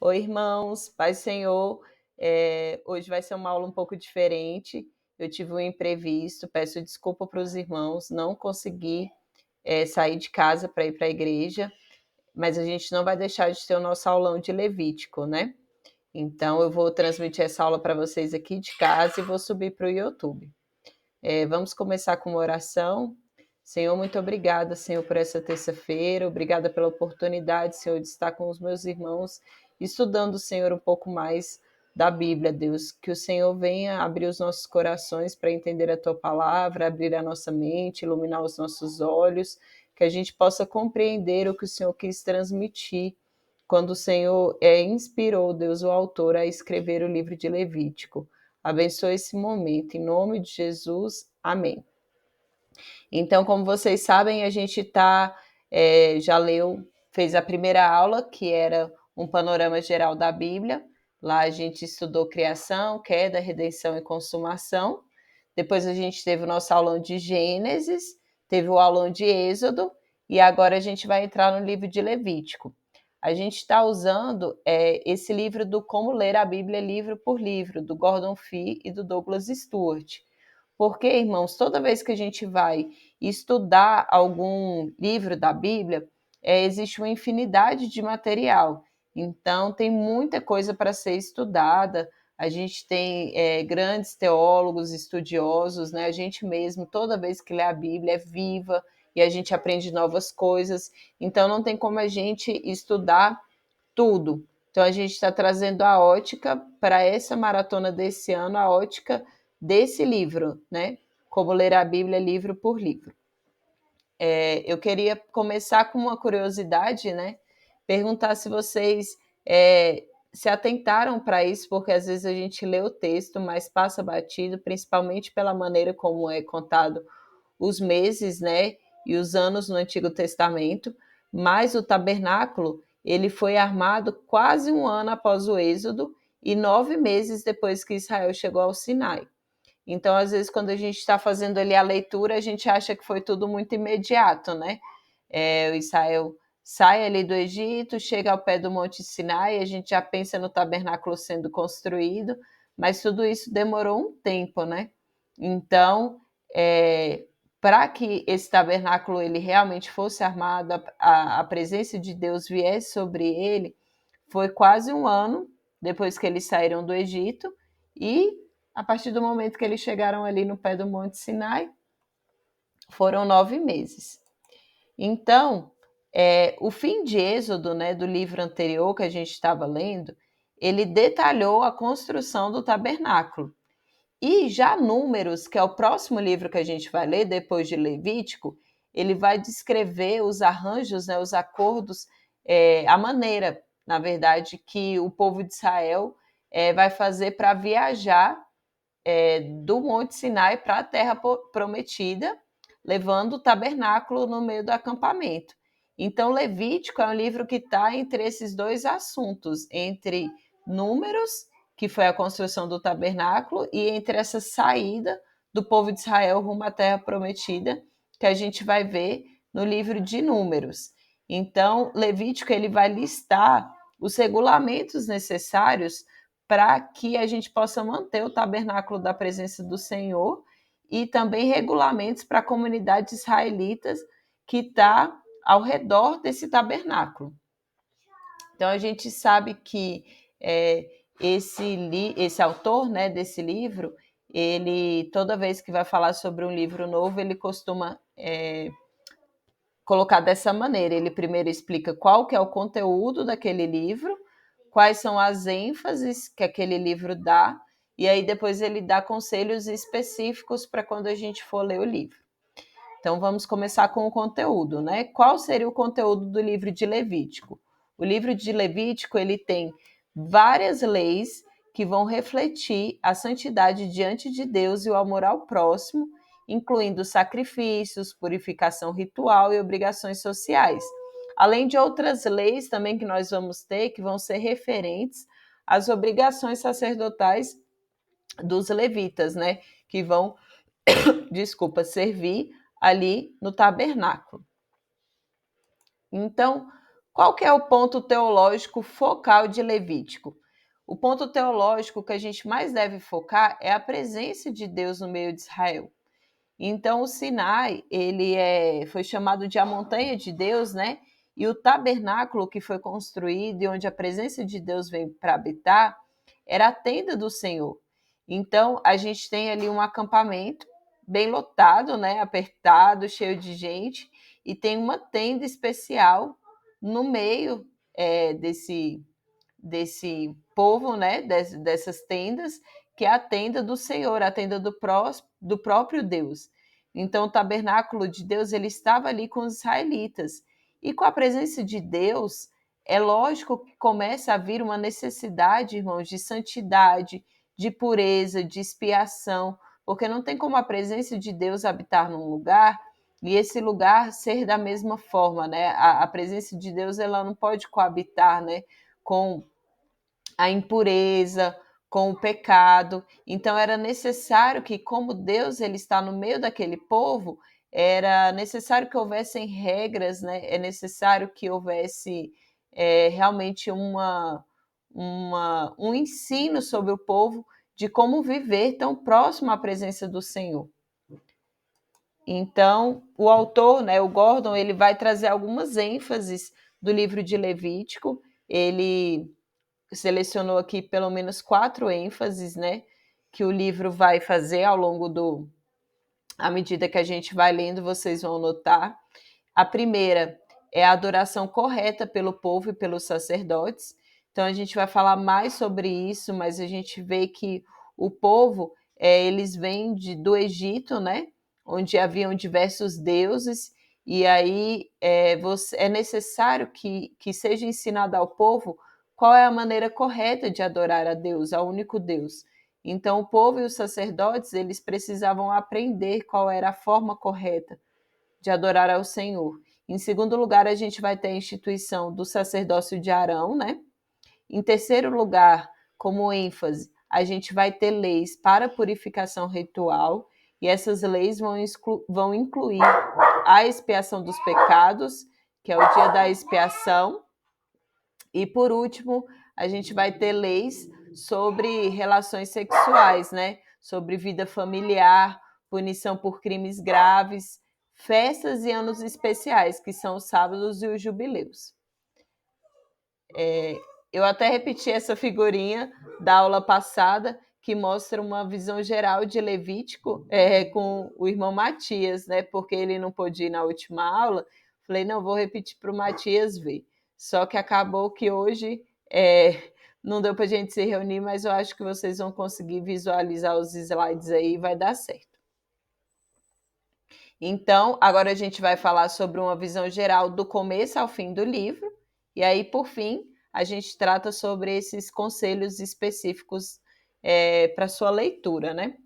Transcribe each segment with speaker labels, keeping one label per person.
Speaker 1: Oi, irmãos, Paz Senhor. Hoje vai ser uma aula um pouco diferente. Eu tive um imprevisto, peço desculpa para os irmãos, não consegui sair de casa para ir para a igreja, mas a gente não vai deixar de ter o nosso aulão de Levítico, né? Então eu vou transmitir essa aula para vocês aqui de casa e vou subir para o YouTube. Vamos começar com uma oração. Senhor, muito obrigada, Senhor, por essa terça-feira. Obrigada pela oportunidade, Senhor, de estar com os meus irmãos, estudando, Senhor, um pouco mais da Bíblia, Deus. Que o Senhor venha abrir os nossos corações para entender a Tua palavra, abrir a nossa mente, iluminar os nossos olhos, que a gente possa compreender o que o Senhor quis transmitir quando o Senhor inspirou, Deus, o autor, a escrever o livro de Levítico. Abençoe esse momento, em nome de Jesus, amém. Então, como vocês sabem, a gente já fez a primeira aula, que era um panorama geral da Bíblia. Lá a gente estudou criação, queda, redenção e consumação. Depois a gente teve o nosso aulão de Gênesis, teve o aulão de Êxodo, e agora a gente vai entrar no livro de Levítico. A gente está usando esse livro do Como Ler a Bíblia Livro por Livro, do Gordon Fee e do Douglas Stuart. Porque, irmãos, toda vez que a gente vai estudar algum livro da Bíblia, existe uma infinidade de material. Então, tem muita coisa para ser estudada. A gente tem grandes teólogos, estudiosos, né? A gente mesmo, toda vez que lê a Bíblia, é viva e a gente aprende novas coisas. Então, não tem como a gente estudar tudo. Então, a gente está trazendo a ótica para essa maratona desse ano, a ótica desse livro, né? Como ler a Bíblia livro por livro. Eu queria começar com uma curiosidade, né? Perguntar se vocês se atentaram para isso, porque às vezes a gente lê o texto, mas passa batido, principalmente pela maneira como é contado os meses, né? E os anos no Antigo Testamento. Mas o tabernáculo ele foi armado quase um ano após o Êxodo e 9 meses depois que Israel chegou ao Sinai. Então, às vezes, quando a gente está fazendo ali a leitura, a gente acha que foi tudo muito imediato, né? O Israel sai ali do Egito, chega ao pé do Monte Sinai, a gente já pensa no tabernáculo sendo construído, mas tudo isso demorou um tempo, né? Então, para que esse tabernáculo ele realmente fosse armado, a presença de Deus viesse sobre ele, foi quase um ano depois que eles saíram do Egito e a partir do momento que eles chegaram ali no pé do Monte Sinai, foram 9 meses. Então, o fim de Êxodo, né, do livro anterior que a gente estava lendo, ele detalhou a construção do tabernáculo. E já Números, que é o próximo livro que a gente vai ler depois de Levítico, ele vai descrever os arranjos, né, os acordos, a maneira, na verdade, que o povo de Israel vai fazer para viajar do Monte Sinai para a Terra Prometida, levando o tabernáculo no meio do acampamento. Então, Levítico é um livro que está entre esses dois assuntos, entre Números, que foi a construção do tabernáculo, e entre essa saída do povo de Israel rumo à Terra Prometida, que a gente vai ver no livro de Números. Então, Levítico ele vai listar os regulamentos necessários para que a gente possa manter o tabernáculo da presença do Senhor e também regulamentos para a comunidade israelita que está ao redor desse tabernáculo. Então a gente sabe que esse autor, né, desse livro, ele toda vez que vai falar sobre um livro novo, ele costuma colocar dessa maneira. Ele primeiro explica qual que é o conteúdo daquele livro, quais são as ênfases que aquele livro dá, e aí depois ele dá conselhos específicos para quando a gente for ler o livro. Então vamos começar com o conteúdo, né? Qual seria o conteúdo do livro de Levítico? O livro de Levítico ele tem várias leis que vão refletir a santidade diante de Deus e o amor ao próximo, incluindo sacrifícios, purificação ritual e obrigações sociais. Além de outras leis também que nós vamos ter, que vão ser referentes às obrigações sacerdotais dos levitas, né? Que vão, servir ali no tabernáculo. Então, Qual que é o ponto teológico focal de Levítico? O ponto teológico que a gente mais deve focar é a presença de Deus no meio de Israel. Então, o Sinai, foi chamado de a montanha de Deus, né? E o tabernáculo que foi construído e onde a presença de Deus vem para habitar, era a tenda do Senhor. Então, a gente tem ali um acampamento bem lotado, né? Apertado, cheio de gente, e tem uma tenda especial no meio desse povo, né? Dessas tendas, que é a tenda do Senhor, a tenda do próprio Deus. Então, o tabernáculo de Deus ele estava ali com os israelitas. E com a presença de Deus, é lógico que começa a vir uma necessidade, irmãos, de santidade, de pureza, de expiação, porque não tem como a presença de Deus habitar num lugar e esse lugar ser da mesma forma, né? A presença de Deus ela não pode coabitar, né, com a impureza, com o pecado. Então era necessário que, como Deus ele está no meio daquele povo, era necessário que houvessem regras, né? É necessário que houvesse realmente um ensino sobre o povo de como viver tão próximo à presença do Senhor. Então, o autor, né, o Gordon, ele vai trazer algumas ênfases do livro de Levítico. Ele selecionou aqui pelo menos 4 ênfases, né, que o livro vai fazer ao longo à medida que a gente vai lendo, vocês vão notar. A primeira é a adoração correta pelo povo e pelos sacerdotes. Então a gente vai falar mais sobre isso, mas a gente vê que o povo, eles vêm do Egito, né, onde haviam diversos deuses, e aí é necessário que seja ensinado ao povo qual é a maneira correta de adorar a Deus, ao único Deus. Então o povo e os sacerdotes, eles precisavam aprender qual era a forma correta de adorar ao Senhor. Em segundo lugar, a gente vai ter a instituição do sacerdócio de Arão, né? Em terceiro lugar, como ênfase, a gente vai ter leis para purificação ritual, e essas leis vão incluir a expiação dos pecados, que é o dia da expiação, e por último, a gente vai ter leis sobre relações sexuais, né? Sobre vida familiar, punição por crimes graves, festas e anos especiais, que são os sábados e os jubileus. Eu até repeti essa figurinha da aula passada, que mostra uma visão geral de Levítico com o irmão Matias, né? Porque ele não pôde ir na última aula. Falei, não, vou repetir para o Matias ver. Só que acabou que hoje não deu para a gente se reunir, mas eu acho que vocês vão conseguir visualizar os slides aí e vai dar certo. Então, agora a gente vai falar sobre uma visão geral do começo ao fim do livro, e aí, por fim, a gente trata sobre esses conselhos específicos para sua leitura, né?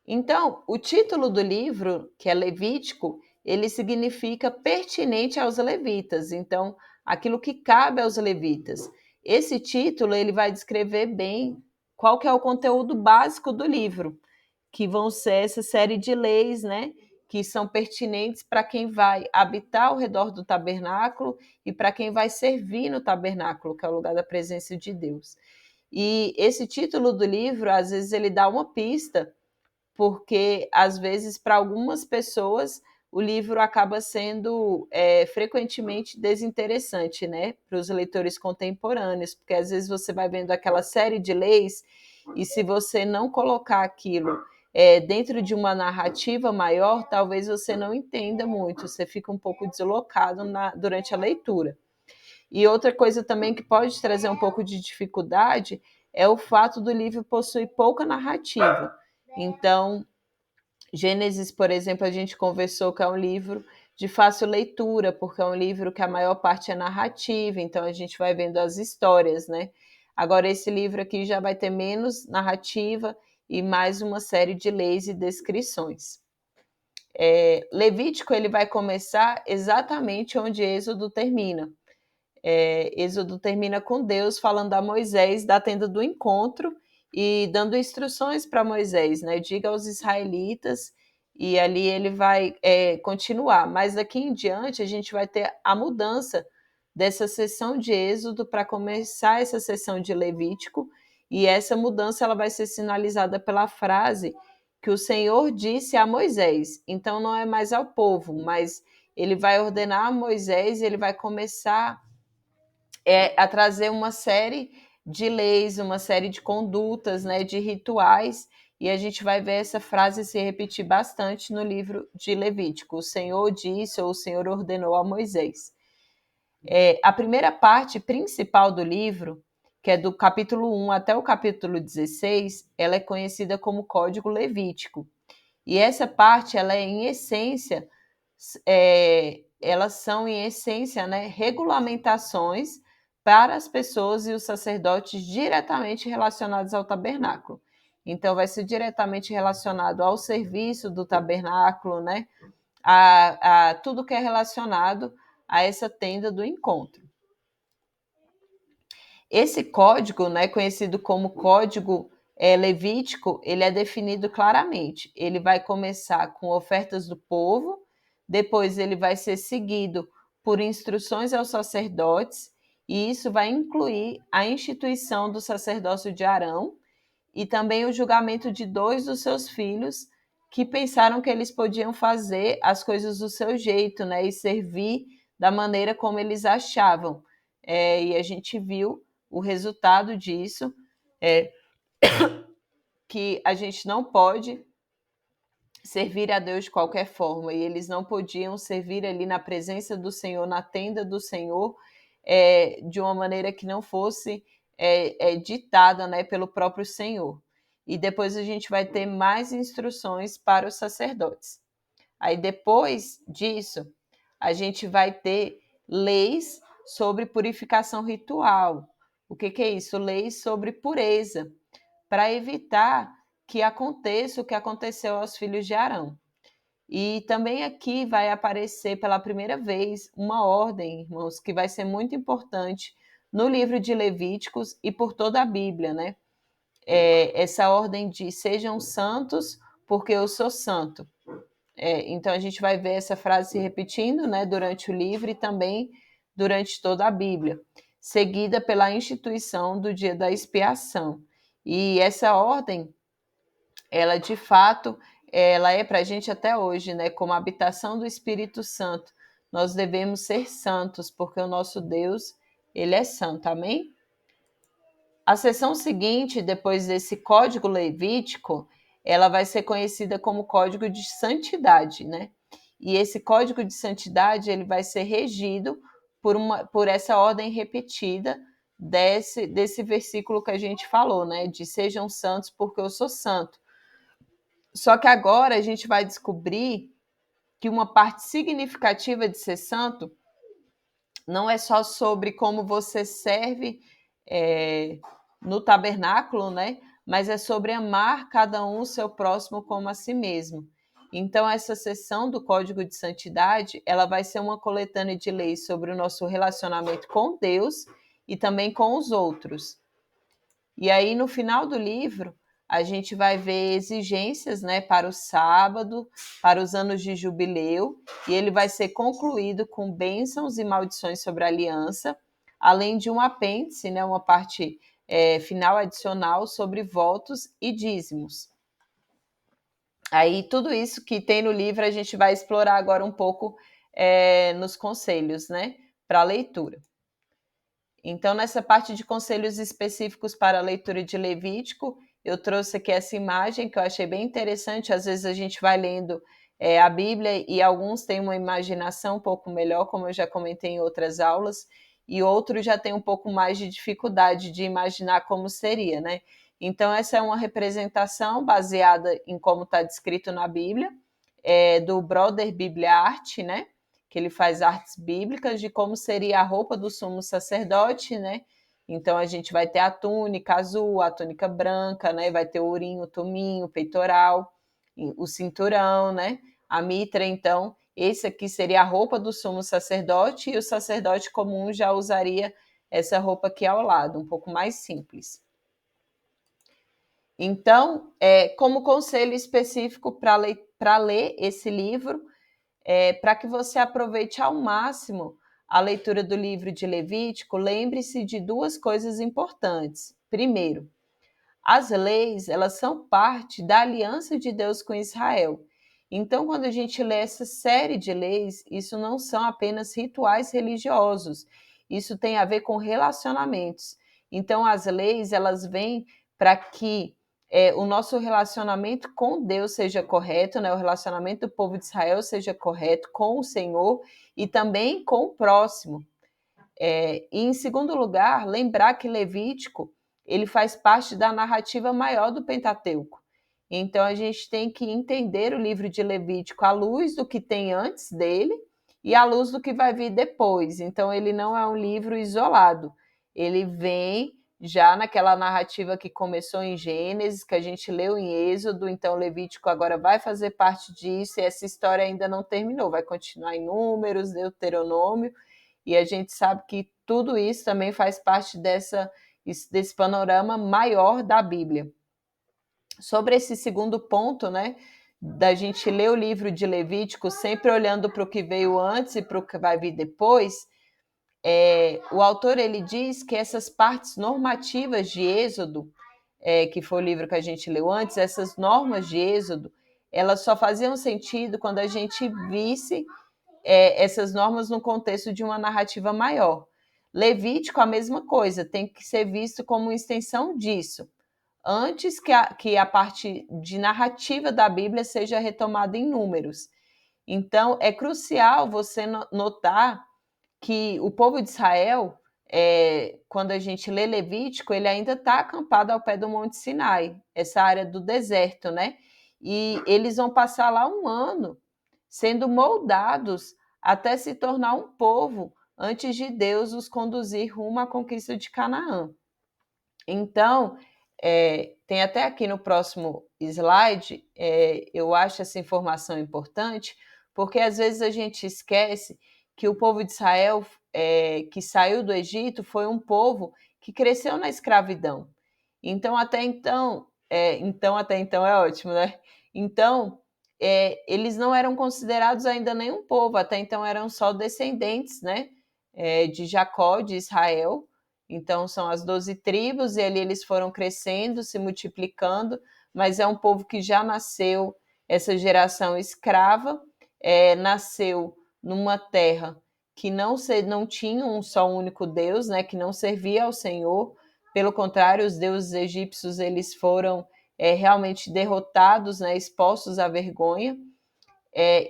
Speaker 1: Então, o título do livro, que é Levítico, ele significa pertinente aos levitas. Então, aquilo que cabe aos levitas. Esse título ele vai descrever bem qual que é o conteúdo básico do livro, que vão ser essa série de leis, né? Que são pertinentes para quem vai habitar ao redor do tabernáculo e para quem vai servir no tabernáculo, que é o lugar da presença de Deus. E esse título do livro, às vezes, ele dá uma pista, porque, às vezes, para algumas pessoas, o livro acaba sendo frequentemente desinteressante, né? Para os leitores contemporâneos, porque às vezes você vai vendo aquela série de leis e se você não colocar aquilo dentro de uma narrativa maior, talvez você não entenda muito, você fica um pouco deslocado durante a leitura. E outra coisa também que pode trazer um pouco de dificuldade é o fato do livro possuir pouca narrativa. Então, Gênesis, por exemplo, a gente conversou que é um livro de fácil leitura, porque é um livro que a maior parte é narrativa, então a gente vai vendo as histórias, né? Agora, esse livro aqui já vai ter menos narrativa e mais uma série de leis e descrições. Levítico ele vai começar exatamente onde Êxodo termina. Êxodo termina com Deus falando a Moisés da tenda do encontro e dando instruções para Moisés, né? Diga aos israelitas e ali ele vai continuar. Mas daqui em diante a gente vai ter a mudança dessa sessão de Êxodo para começar essa sessão de Levítico, e essa mudança ela vai ser sinalizada pela frase que o Senhor disse a Moisés. Então não é mais ao povo, mas ele vai ordenar a Moisés, ele vai começar a trazer uma série de leis, uma série de condutas, né, de rituais, e a gente vai ver essa frase se repetir bastante no livro de Levítico. O Senhor disse, ou o Senhor ordenou a Moisés. A primeira parte principal do livro, que é do capítulo 1 até o capítulo 16, ela é conhecida como Código Levítico. E essa parte, ela é em essência, elas são em essência, né, regulamentações para as pessoas e os sacerdotes diretamente relacionados ao tabernáculo. Então, vai ser diretamente relacionado ao serviço do tabernáculo, né, a tudo que é relacionado a essa tenda do encontro. Esse código, né, conhecido como Código Levítico, ele é definido claramente. Ele vai começar com ofertas do povo, depois ele vai ser seguido por instruções aos sacerdotes, e isso vai incluir a instituição do sacerdócio de Arão e também o julgamento de 2 dos seus filhos que pensaram que eles podiam fazer as coisas do seu jeito, né, e servir da maneira como eles achavam. E a gente viu o resultado disso, que a gente não pode servir a Deus de qualquer forma, e eles não podiam servir ali na presença do Senhor, na tenda do Senhor, de uma maneira que não fosse ditada, né, pelo próprio Senhor. E depois a gente vai ter mais instruções para os sacerdotes. Aí depois disso, a gente vai ter leis sobre purificação ritual. O que é isso? Leis sobre pureza, para evitar que aconteça o que aconteceu aos filhos de Arão. E também aqui vai aparecer pela primeira vez uma ordem, irmãos, que vai ser muito importante no livro de Levíticos e por toda a Bíblia, né? Essa ordem de sejam santos, porque eu sou santo. Então a gente vai ver essa frase se repetindo, né, durante o livro e também durante toda a Bíblia, seguida pela instituição do dia da expiação. E essa ordem, ela de fato, ela é para a gente até hoje, né, como habitação do Espírito Santo. Nós devemos ser santos, porque o nosso Deus, ele é santo, amém? A seção seguinte, depois desse código levítico, ela vai ser conhecida como código de santidade, né? E esse código de santidade, ele vai ser regido por essa ordem repetida desse versículo que a gente falou, né? De sejam santos porque eu sou santo. Só que agora a gente vai descobrir que uma parte significativa de ser santo não é só sobre como você serve no tabernáculo, né? Mas é sobre amar cada um o seu próximo como a si mesmo. Então, essa seção do Código de Santidade, ela vai ser uma coletânea de leis sobre o nosso relacionamento com Deus e também com os outros. E aí, no final do livro, a gente vai ver exigências, né, para o sábado, para os anos de jubileu, e ele vai ser concluído com bênçãos e maldições sobre a aliança, além de um apêndice, né, uma parte final adicional sobre votos e dízimos. Aí tudo isso que tem no livro a gente vai explorar agora um pouco nos conselhos, né, para a leitura. Então, nessa parte de conselhos específicos para a leitura de Levítico, eu trouxe aqui essa imagem que eu achei bem interessante. Às vezes a gente vai lendo a Bíblia e alguns têm uma imaginação um pouco melhor, como eu já comentei em outras aulas, e outros já têm um pouco mais de dificuldade de imaginar como seria, né? Então, essa é uma representação baseada em como está descrito na Bíblia, do Brother Biblia Art, né? Que ele faz artes bíblicas de como seria a roupa do sumo sacerdote, né? Então a gente vai ter a túnica azul, a túnica branca, né? Vai ter o urim, o tuminho, o peitoral, o cinturão, né? A mitra, então, esse aqui seria a roupa do sumo sacerdote e o sacerdote comum já usaria essa roupa aqui ao lado, um pouco mais simples. Então, como conselho específico para para ler esse livro, para que você aproveite ao máximo a leitura do livro de Levítico, lembre-se de duas coisas importantes. Primeiro, as leis, elas são parte da aliança de Deus com Israel. Então, quando a gente lê essa série de leis, isso não são apenas rituais religiosos, isso tem a ver com relacionamentos. Então, as leis, elas vêm para que o nosso relacionamento com Deus seja correto, né? O relacionamento do povo de Israel seja correto com o Senhor e também com o próximo. E, em segundo lugar, lembrar que Levítico ele faz parte da narrativa maior do Pentateuco. Então, a gente tem que entender o livro de Levítico à luz do que tem antes dele e à luz do que vai vir depois. Então, ele não é um livro isolado. Ele vem já naquela narrativa que começou em Gênesis, que a gente leu em Êxodo. Então, Levítico agora vai fazer parte disso e essa história ainda não terminou. Vai continuar em Números, Deuteronômio. E a gente sabe que tudo isso também faz parte desse panorama maior da Bíblia. Sobre esse segundo ponto, né, da gente ler o livro de Levítico sempre olhando para o que veio antes e para o que vai vir depois, o autor ele diz que essas partes normativas de Êxodo, que foi o livro que a gente leu antes, essas normas de Êxodo, elas só faziam sentido quando a gente visse essas normas no contexto de uma narrativa maior. Levítico, a mesma coisa, tem que ser visto como uma extensão disso, antes que a parte de narrativa da Bíblia seja retomada em Números. Então, é crucial você notar que o povo de Israel, quando a gente lê Levítico, ele ainda está acampado ao pé do Monte Sinai, essa área do deserto, né? E eles vão passar lá um ano sendo moldados até se tornar um povo antes de Deus os conduzir rumo à conquista de Canaã. Então, tem até aqui no próximo slide, eu acho essa informação importante, porque às vezes a gente esquece que o povo de Israel, que saiu do Egito, foi um povo que cresceu na escravidão. Então, até então é ótimo, né? Então, eles não eram considerados ainda nenhum povo, até então eram só descendentes, né? De Jacó, de Israel. Então, são as 12 tribos, e ali eles foram crescendo, se multiplicando, mas é um povo que já nasceu, essa geração escrava, nasceu numa terra que não tinha um só único Deus, né? Que não servia ao Senhor. Pelo contrário, os deuses egípcios eles foram realmente derrotados, né, expostos à vergonha.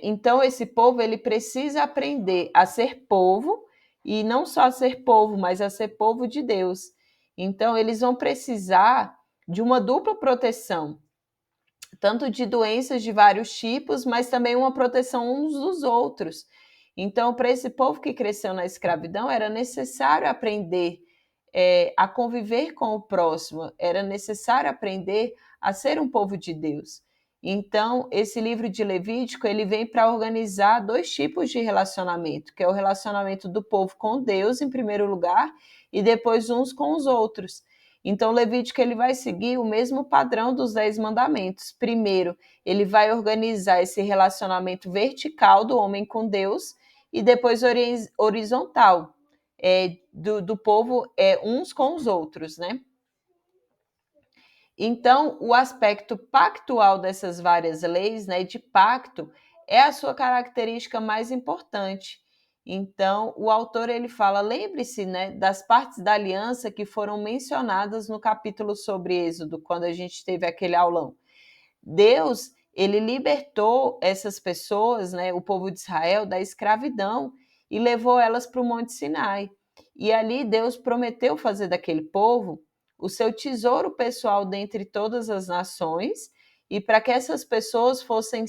Speaker 1: Então, esse povo ele precisa aprender a ser povo, e não só a ser povo, mas a ser povo de Deus. Então, eles vão precisar de uma dupla proteção, tanto de doenças de vários tipos, mas também uma proteção uns dos outros. Então, para esse povo que cresceu na escravidão, era necessário aprender a conviver com o próximo, era necessário aprender a ser um povo de Deus. Então, esse livro de Levítico, ele vem para organizar dois tipos de relacionamento, que é o relacionamento do povo com Deus, em primeiro lugar, e depois uns com os outros. Então, Levítico ele vai seguir o mesmo padrão dos 10 mandamentos. Primeiro, ele vai organizar esse relacionamento vertical do homem com Deus e depois horizontal, do povo uns com os outros, né? Então, o aspecto pactual dessas várias leis, né, de pacto, é a sua característica mais importante. Então, o autor ele fala, lembre-se, né, das partes da aliança que foram mencionadas no capítulo sobre Êxodo, quando a gente teve aquele aulão. Deus, ele libertou essas pessoas, né, o povo de Israel, da escravidão e levou elas para o Monte Sinai. E ali Deus prometeu fazer daquele povo o seu tesouro pessoal dentre todas as nações, e para que essas pessoas fossem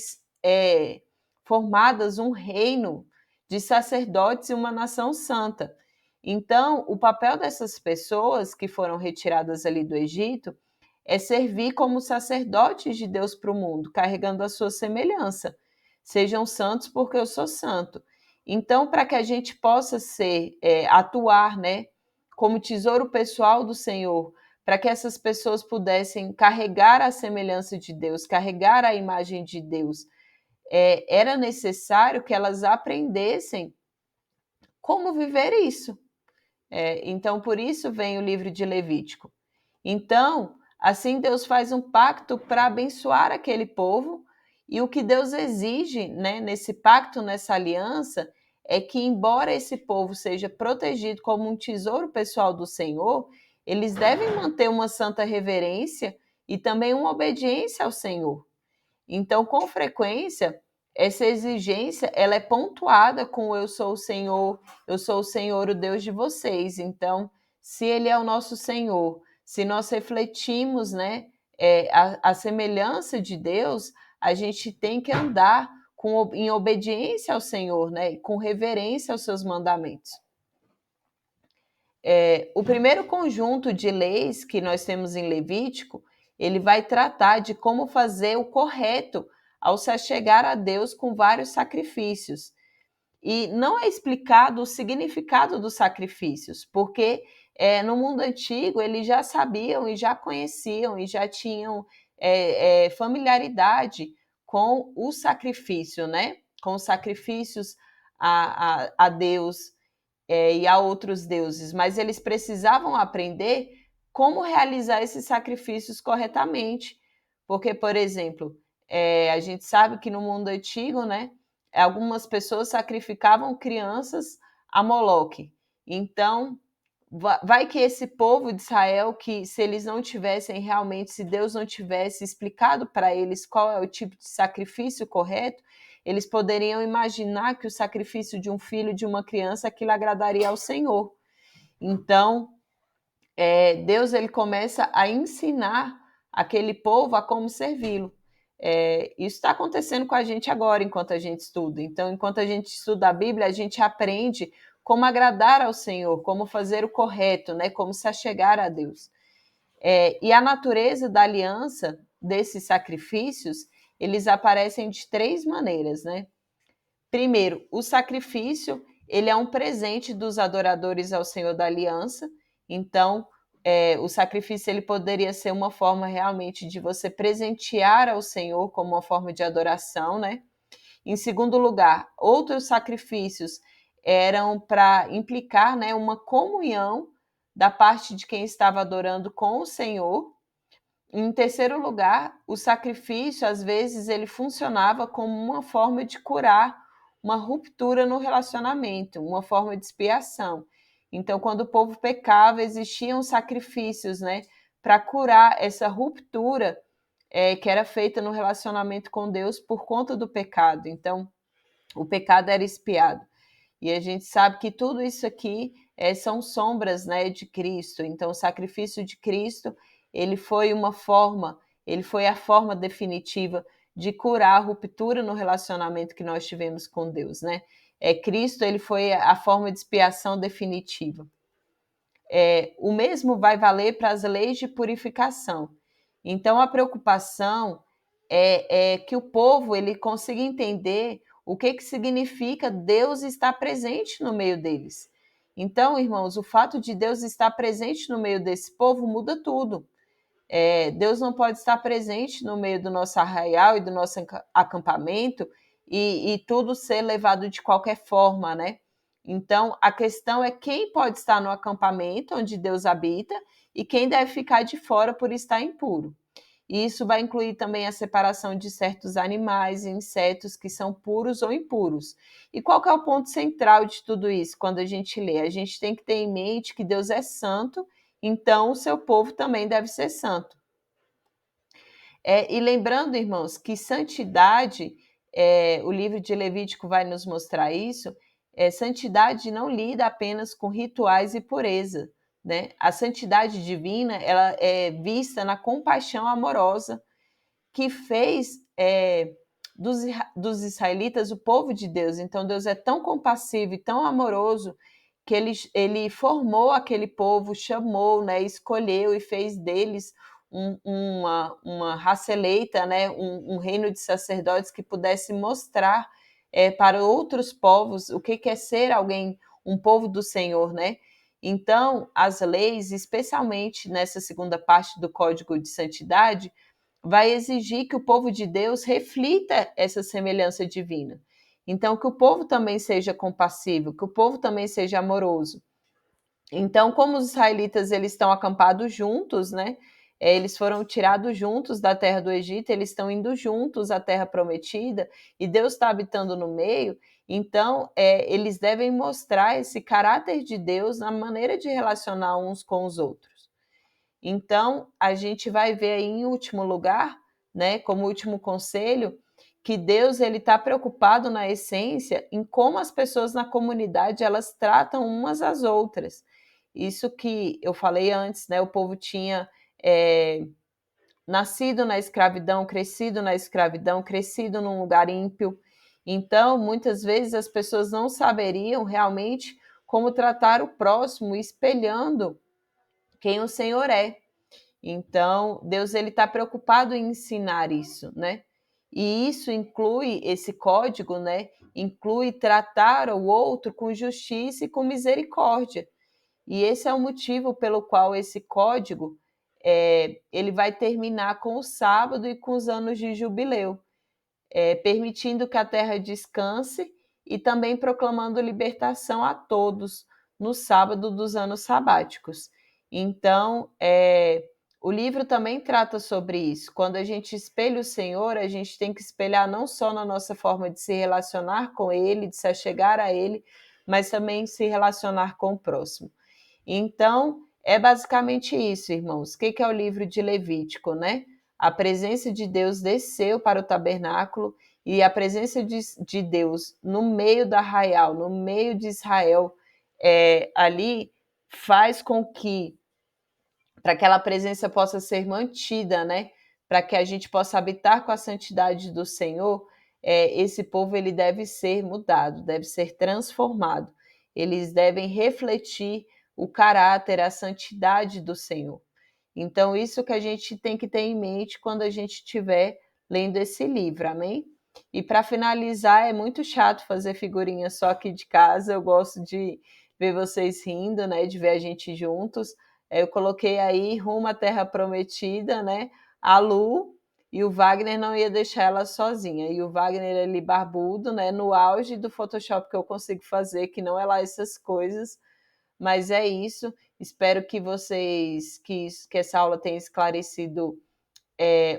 Speaker 1: formadas um reino de sacerdotes e uma nação santa. Então, o papel dessas pessoas que foram retiradas ali do Egito é servir como sacerdotes de Deus para o mundo, carregando a sua semelhança. Sejam santos porque eu sou santo. Então, para que a gente possa atuar, né, como tesouro pessoal do Senhor, para que essas pessoas pudessem carregar a semelhança de Deus, carregar a imagem de Deus, era necessário que elas aprendessem como viver isso. Então, por isso vem o livro de Levítico. Então, assim Deus faz um pacto para abençoar aquele povo, e o que Deus exige, né, nesse pacto, nessa aliança, é que, embora esse povo seja protegido como um tesouro pessoal do Senhor, eles devem manter uma santa reverência e também uma obediência ao Senhor. Então, com frequência, essa exigência ela é pontuada com eu sou o Senhor, o Deus de vocês. Então, se Ele é o nosso Senhor, se nós refletimos, né, a semelhança de Deus, a gente tem que andar em obediência ao Senhor, né, com reverência aos seus mandamentos. O primeiro conjunto de leis que nós temos em Levítico, ele vai tratar de como fazer o correto ao se achegar a Deus com vários sacrifícios. E não é explicado o significado dos sacrifícios, porque no mundo antigo eles já sabiam e já conheciam e já tinham familiaridade com o sacrifício, né? Com os sacrifícios a Deus, e a outros deuses, mas eles precisavam aprender como realizar esses sacrifícios corretamente. Porque, por exemplo, a gente sabe que no mundo antigo, né, algumas pessoas sacrificavam crianças a Moloque. Então, vai que esse povo de Israel, que se eles não tivessem realmente, se Deus não tivesse explicado para eles qual é o tipo de sacrifício correto, eles poderiam imaginar que o sacrifício de um filho, de uma criança, aquilo agradaria ao Senhor. Então, Deus ele começa a ensinar aquele povo a como servi-lo. Isso está acontecendo com a gente agora, enquanto a gente estuda. Então, enquanto a gente estuda a Bíblia, a gente aprende como agradar ao Senhor, como fazer o correto, né? Como se achegar a Deus. E a natureza da aliança desses sacrifícios, eles aparecem de 3 maneiras, né? Primeiro, o sacrifício, ele é um presente dos adoradores ao Senhor da aliança. Então, o sacrifício ele poderia ser uma forma realmente de você presentear ao Senhor como uma forma de adoração, né? Em segundo lugar, outros sacrifícios eram para implicar, né, uma comunhão da parte de quem estava adorando com o Senhor. Em terceiro lugar, o sacrifício, às vezes, ele funcionava como uma forma de curar uma ruptura no relacionamento, uma forma de expiação. Então, quando o povo pecava, existiam sacrifícios, né, para curar essa ruptura que era feita no relacionamento com Deus por conta do pecado. Então, o pecado era expiado. E a gente sabe que tudo isso aqui são sombras, né, de Cristo. Então, o sacrifício de Cristo, ele foi uma forma, ele foi a forma definitiva de curar a ruptura no relacionamento que nós tivemos com Deus, né? Cristo, ele foi a forma de expiação definitiva. O mesmo vai valer para as leis de purificação. Então, a preocupação é que o povo ele consiga entender o que significa Deus estar presente no meio deles. Então, irmãos, o fato de Deus estar presente no meio desse povo muda tudo. Deus não pode estar presente no meio do nosso arraial e do nosso acampamento e tudo ser levado de qualquer forma, né? Então, a questão é quem pode estar no acampamento onde Deus habita e quem deve ficar de fora por estar impuro. E isso vai incluir também a separação de certos animais e insetos que são puros ou impuros. E qual que é o ponto central de tudo isso quando a gente lê? A gente tem que ter em mente que Deus é santo, então o seu povo também deve ser santo. E lembrando, irmãos, que santidade, o livro de Levítico vai nos mostrar isso, santidade não lida apenas com rituais e pureza, né? A santidade divina ela é vista na compaixão amorosa que fez dos israelitas o povo de Deus. Então, Deus é tão compassivo e tão amoroso que ele formou aquele povo, chamou, né, escolheu e fez deles uma raça eleita, né, um reino de sacerdotes que pudesse mostrar para outros povos o que é ser alguém, um povo do Senhor, né? Então, as leis, especialmente nessa segunda parte do Código de Santidade, vai exigir que o povo de Deus reflita essa semelhança divina. Então, que o povo também seja compassivo, que o povo também seja amoroso. Então, como os israelitas eles estão acampados juntos, né? Eles foram tirados juntos da terra do Egito, eles estão indo juntos à terra prometida e Deus está habitando no meio. Então, eles devem mostrar esse caráter de Deus na maneira de relacionar uns com os outros. Então, a gente vai ver aí em último lugar, né, como último conselho, que Deus ele está preocupado na essência em como as pessoas na comunidade elas tratam umas às outras. Isso que eu falei antes, né? O povo tinha nascido na escravidão, crescido num lugar ímpio. Então, muitas vezes as pessoas não saberiam realmente como tratar o próximo, espelhando quem o Senhor é. Então, Deus ele está preocupado em ensinar isso, né? E isso inclui esse código, né? Inclui tratar o outro com justiça e com misericórdia. E esse é o motivo pelo qual esse código ele vai terminar com o sábado e com os anos de jubileu, permitindo que a terra descanse e também proclamando libertação a todos no sábado dos anos sabáticos. Então, o livro também trata sobre isso. Quando a gente espelha o Senhor, a gente tem que espelhar não só na nossa forma de se relacionar com Ele, de se achegar a Ele, mas também se relacionar com o próximo. Então, é basicamente isso, irmãos. O que é o livro de Levítico, né? A presença de Deus desceu para o tabernáculo e a presença de Deus no meio da arraial, no meio de Israel, ali faz com que, para que aquela presença possa ser mantida, né? Para que a gente possa habitar com a santidade do Senhor, esse povo ele deve ser mudado, deve ser transformado. Eles devem refletir o caráter, a santidade do Senhor. Então, isso que a gente tem que ter em mente quando a gente estiver lendo esse livro, amém? E para finalizar, é muito chato fazer figurinha só aqui de casa, eu gosto de ver vocês rindo, né? De ver a gente juntos. Eu coloquei aí Rumo à Terra Prometida, né? A Lu, e o Wagner não ia deixar ela sozinha. E o Wagner ali barbudo, né? No auge do Photoshop que eu consigo fazer, que não é lá essas coisas, mas é isso. Espero que vocês, que essa aula tenha esclarecido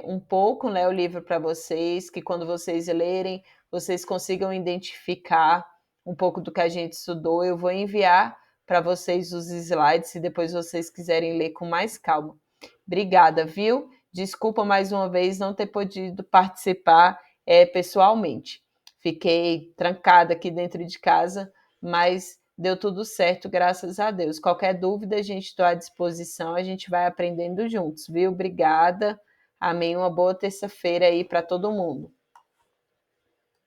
Speaker 1: um pouco, né, o livro para vocês, que quando vocês lerem, vocês consigam identificar um pouco do que a gente estudou. Eu vou enviar para vocês os slides, se depois vocês quiserem ler com mais calma. Obrigada, viu? Desculpa mais uma vez não ter podido participar pessoalmente. Fiquei trancada aqui dentro de casa, mas deu tudo certo, graças a Deus. Qualquer dúvida, a gente está à disposição, a gente vai aprendendo juntos, viu? Obrigada. Amém. Uma boa terça-feira aí para todo mundo.